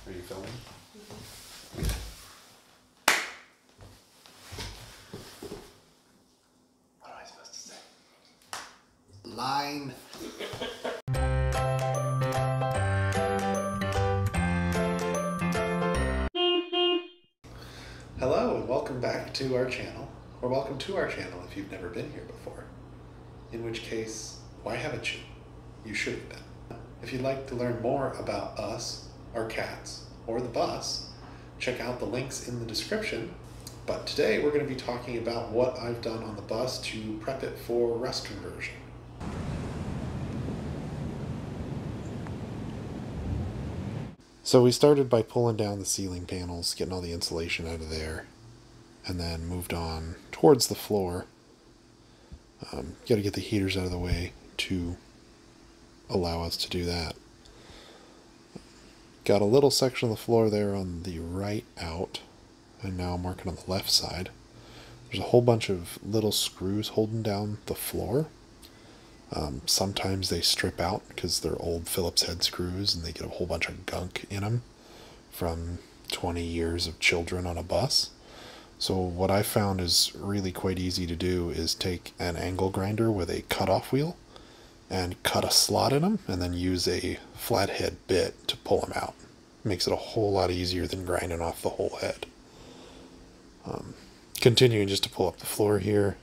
Are you filming? What am I supposed to say? Line. Hello and welcome back to our channel, or welcome to our channel if you've never been here before. In which case, why haven't you? You should have been. If you'd like to learn more about us, our cats, or the bus, check out the links in the description. But today we're going to be talking about what I've done on the bus to prep it for rust conversion. So we started by pulling down the ceiling panels, getting all the insulation out of there, and then moved on towards the floor. Got to get the heaters out of the way to allow us to do that. Got a little section of the floor there on the right out, and now I'm working on the left side. There's a whole bunch of little screws holding down the floor. Sometimes they strip out because they're old Phillips head screws and they get a whole bunch of gunk in them from 20 years of children on a bus. So what I found is really quite easy to do is take an angle grinder with a cutoff wheel and cut a slot in them and then use a flathead bit to pull them out. Makes it a whole lot easier than grinding off the whole head. Continuing just to pull up the floor here,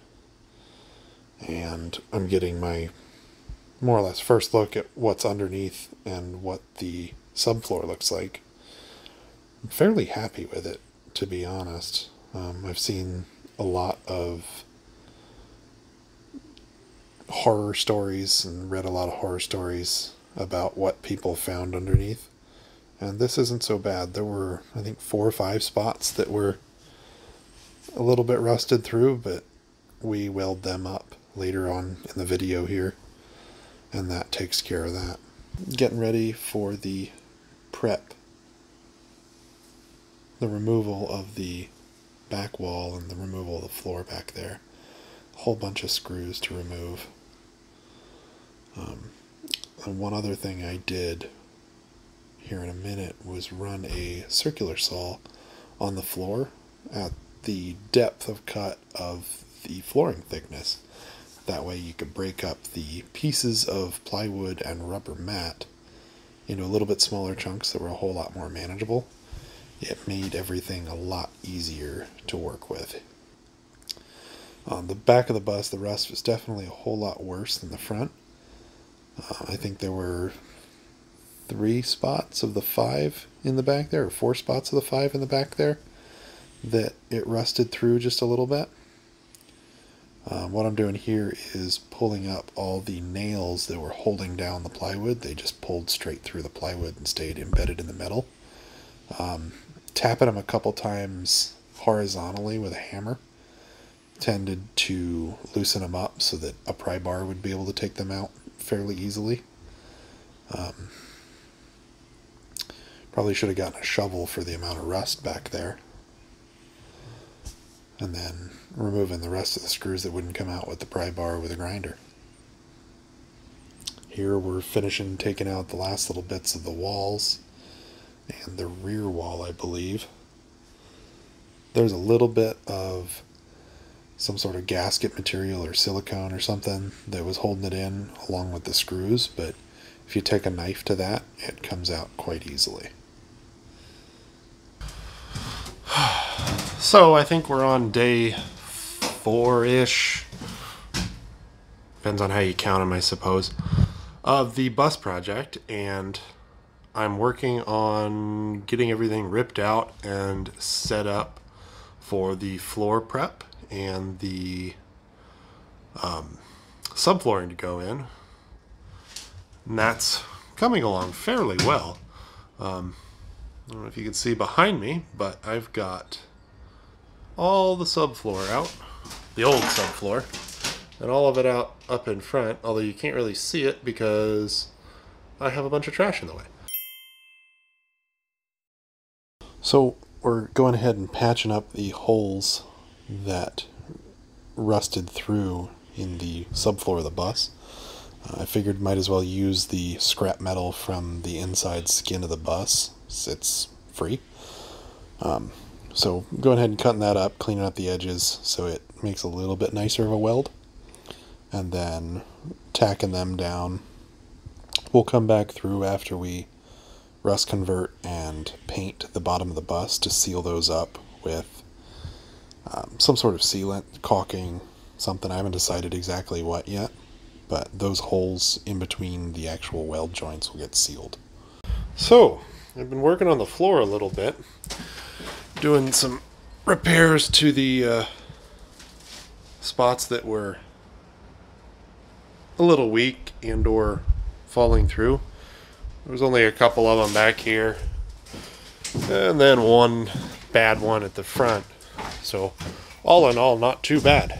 and I'm getting my more or less first look at what's underneath and what the subfloor looks like. I'm fairly happy with it, to be honest. I've seen a lot of horror stories and read a lot of horror stories about what people found underneath, and this isn't so bad. There were, I think, 4 or 5 spots that were a little bit rusted through, but we weld them up later on in the video here, and that takes care of that. Getting ready for the prep, the removal of the back wall and the removal of the floor back there. A whole bunch of screws to remove. And one other thing I did here in a minute was run a circular saw on the floor at the depth of cut of the flooring thickness. That way you could break up the pieces of plywood and rubber mat into a little bit smaller chunks that were a whole lot more manageable. It made everything a lot easier to work with. On the back of the bus, the rust was definitely a whole lot worse than the front. I think there were 3 spots of the 5 in the back there, or 4 spots of the 5 in the back there, that it rusted through just a little bit. What I'm doing here is pulling up all the nails that were holding down the plywood. They just pulled straight through the plywood and stayed embedded in the metal. Tapping them a couple times horizontally with a hammer tended to loosen them up so that a pry bar would be able to take them out fairly easily. Probably should have gotten a shovel for the amount of rust back there. And then removing the rest of the screws that wouldn't come out with the pry bar with a grinder. Here we're finishing taking out the last little bits of the walls and the rear wall, I believe. There's a little bit of some sort of gasket material or silicone or something that was holding it in along with the screws, but if you take a knife to that, it comes out quite easily. So I think we're on day 4-ish, depends on how you count them, I suppose, of the bus project, and I'm working on getting everything ripped out and set up for the floor prep and the subflooring to go in. And that's coming along fairly well. I don't know if you can see behind me, but I've got all the subfloor out, the old subfloor, and all of it out up in front, although you can't really see it because I have a bunch of trash in the way. So we're going ahead and patching up the holes that rusted through in the subfloor of the bus. I figured might as well use the scrap metal from the inside skin of the bus. It's free. So going ahead and cutting that up, cleaning up the edges so it makes a little bit nicer of a weld. And then tacking them down. We'll come back through after we rust convert and paint the bottom of the bus to seal those up with some sort of sealant, caulking, something. I haven't decided exactly what yet, but those holes in between the actual weld joints will get sealed. So, I've been working on the floor a little bit, doing some repairs to the spots that were a little weak and or falling through. There was only a couple of them back here, and then one bad one at the front. So, all in all, not too bad.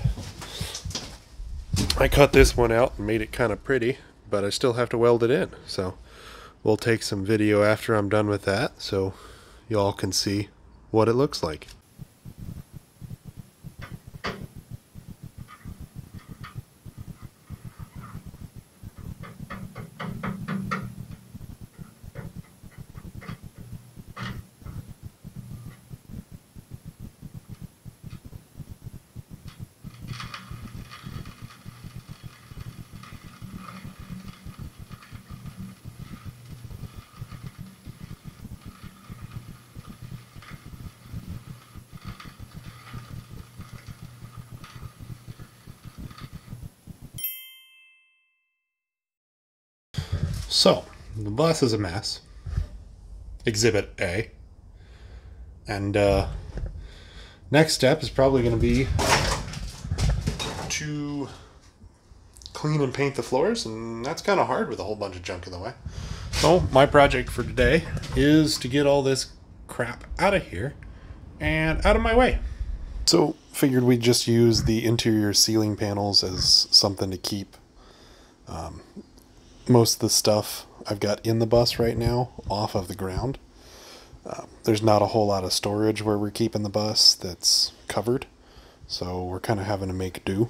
I cut this one out and made it kind of pretty, but I still have to weld it in. So, we'll take some video after I'm done with that, so y'all can see what it looks like. So, the bus is a mess. Exhibit A. And next step is probably going to be to clean and paint the floors, and that's kind of hard with a whole bunch of junk in the way. So, my project for today is to get all this crap out of here and out of my way. So, figured we'd just use the interior ceiling panels as something to keep most of the stuff I've got in the bus right now off of the ground. There's not a whole lot of storage where we're keeping the bus that's covered, so we're kind of having to make do.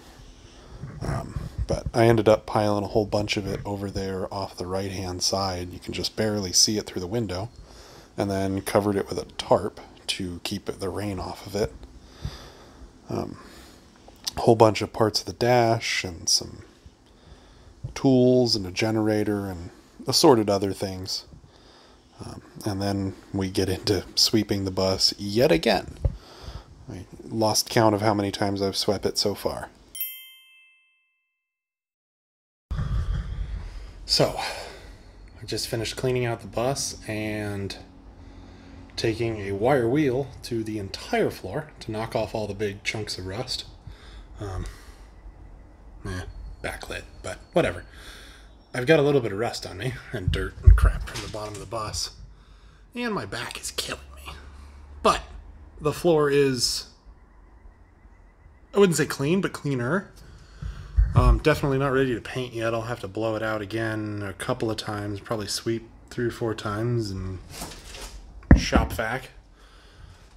But I ended up piling a whole bunch of it over there off the right hand side. You can just barely see it through the window, and then covered it with a tarp to keep the rain off of it. A whole bunch of parts of the dash and some tools and a generator and assorted other things. And then we get into sweeping the bus yet again. I lost count of how many times I've swept it so far. So, I just finished cleaning out the bus and taking a wire wheel to the entire floor to knock off all the big chunks of rust. Backlit, but whatever. I've got a little bit of rust on me and dirt and crap from the bottom of the bus, and my back is killing me. But the floor is, I wouldn't say clean, but cleaner. Definitely not ready to paint yet. I'll have to blow it out again a couple of times, probably sweep 3 or 4 times and shop vac.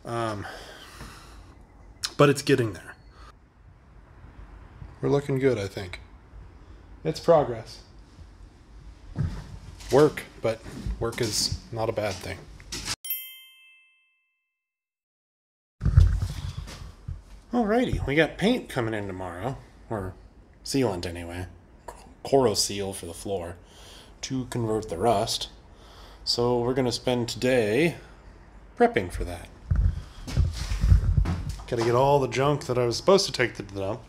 But it's getting there. We're looking good, I think. It's progress. Work, but work is not a bad thing. Alrighty, we got paint coming in tomorrow, or sealant anyway. Coro seal for the floor to convert the rust. So we're going to spend today prepping for that. Gotta get all the junk that I was supposed to take to the dump.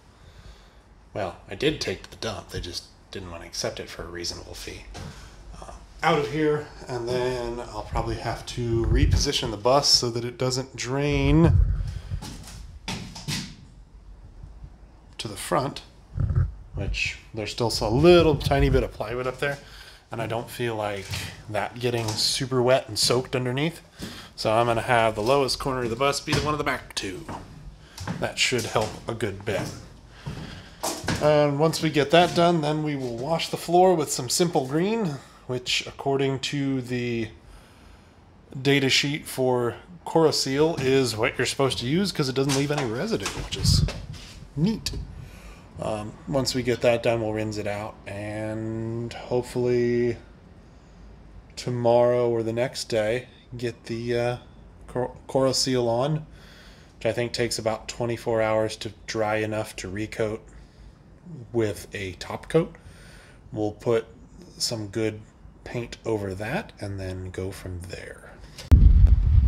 Well, I did take to the dump, they just didn't want to accept it for a reasonable fee. Out of here, and then I'll probably have to reposition the bus so that it doesn't drain to the front, which there's still a little tiny bit of plywood up there, and I don't feel like that getting super wet and soaked underneath. So I'm going to have the lowest corner of the bus be the one of the back two. That should help a good bit. And once we get that done, then we will wash the floor with some simple green, which according to the data sheet for Coro Seal is what you're supposed to use because it doesn't leave any residue, which is neat. Once we get that done, we'll rinse it out, and hopefully tomorrow or the next day get the coral seal on, which I think takes about 24 hours to dry enough to recoat with a top coat. We'll put some good paint over that and then go from there.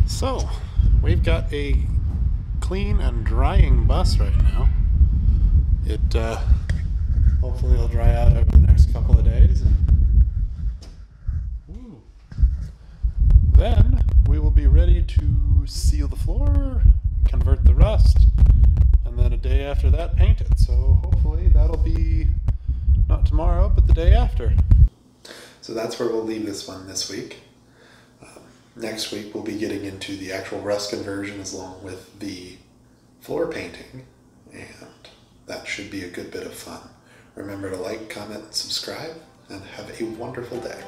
So we've got a clean and drying bus right now. It hopefully will dry out over the next couple of days, and then we will be ready to seal the floor, convert the rust, and then a day after that paint it. So hopefully that'll be not tomorrow but the day after. So that's where we'll leave this one this week. Next week we'll be getting into the actual rust conversion along with the floor painting, and that should be a good bit of fun. Remember to like, comment, and subscribe, and have a wonderful day.